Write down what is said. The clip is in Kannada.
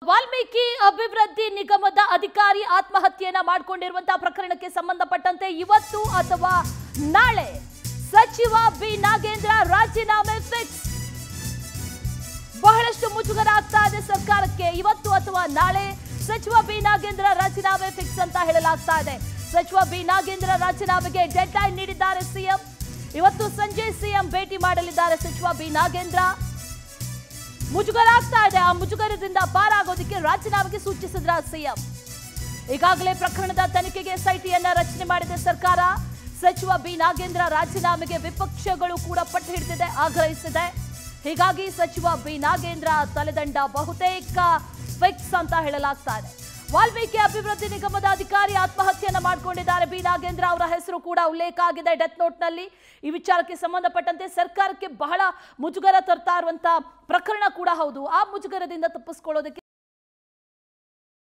ವಾಲ್ಮೀಕಿ ಅಭಿವೃದ್ಧಿ ನಿಗಮದ ಅಧಿಕಾರಿ ಆತ್ಮಹತ್ಯೆಯನ್ನ ಮಾಡಿಕೊಂಡಿರುವಂತಹ ಪ್ರಕರಣಕ್ಕೆ ಸಂಬಂಧಪಟ್ಟಂತೆ ಇವತ್ತು ಅಥವಾ ನಾಳೆ ಸಚಿವ ಬಿ ನಾಗೇಂದ್ರ ರಾಜೀನಾಮೆ ಫಿಕ್ಸ್. ಬಹಳಷ್ಟು ಮುಜುಗರ ಆಗ್ತಾ ಇದೆ ಸರ್ಕಾರಕ್ಕೆ. ಇವತ್ತು ಅಥವಾ ನಾಳೆ ಸಚಿವ ಬಿ ನಾಗೇಂದ್ರ ರಾಜೀನಾಮೆ ಫಿಕ್ಸ್ ಅಂತ ಹೇಳಲಾಗ್ತಾ ಇದೆ. ಸಚಿವ ಬಿ ನಾಗೇಂದ್ರ ರಾಜೀನಾಮೆಗೆ ಡೆಡ್ ಲೈನ್ ನೀಡಿದ್ದಾರೆ ಸಿಎಂ. ಇವತ್ತು ಸಂಜೆ ಸಿಎಂ ಭೇಟಿ ಮಾಡಲಿದ್ದಾರೆ ಸಚಿವ ಬಿ ನಾಗೇಂದ್ರ. ಮುಜುಗರ ಆಗ್ತಾ ಇದೆ, ಆ ಮುಜುಗರದಿಂದ ಪಾರಾಗೋದಕ್ಕೆ ರಾಜೀನಾಮೆಗೆ ಸೂಚಿಸಿದ್ರ ಸಿಎಂ. ಈಗಾಗಲೇ ಪ್ರಕರಣದ ತನಿಖೆಗೆ ಎಸ್ಐಟಿಯನ್ನ ರಚನೆ ಮಾಡಿದೆ ಸರ್ಕಾರ. ಸಚಿವ ಬಿ ನಾಗೇಂದ್ರ ರಾಜೀನಾಮೆಗೆ ವಿಪಕ್ಷಗಳು ಕೂಡ ಪಟ್ಟು ಹಿಡಿದಿದೆ, ಆಗ್ರಹಿಸಿದೆ. ಹೀಗಾಗಿ ಸಚಿವ ಬಿ ನಾಗೇಂದ್ರ ತಲೆದಂಡ ಬಹುತೇಕ ಫಿಕ್ಸ್ ಅಂತ ಹೇಳಲಾಗ್ತಾ ಇದೆ. ವಾಲ್ಮೀಕಿ ಅಭಿವೃದ್ಧಿ ನಿಗಮದ ಅಧಿಕಾರಿ ಆತ್ಮಹತ್ಯೆಯನ್ನ ಮಾಡಿಕೊಂಡಿದ್ದಾರೆ. ಬಿ ನಾಗೇಂದ್ರ ಅವರ ಹೆಸರು ಕೂಡ ಉಲ್ಲೇಖ ಆಗಿದೆ ಡೆತ್ ನೋಟ್ ನಲ್ಲಿ. ಈ ವಿಚಾರಕ್ಕೆ ಸಂಬಂಧಪಟ್ಟಂತೆ ಸರ್ಕಾರಕ್ಕೆ ಬಹಳ ಮುಜುಗರ ತರ್ತಾ ಇರುವಂತಹ ಪ್ರಕರಣ ಕೂಡ ಹೌದು. ಆ ಮುಜುಗರದಿಂದ ತಪ್ಪಿಸಿಕೊಳ್ಳೋದಕ್ಕೆ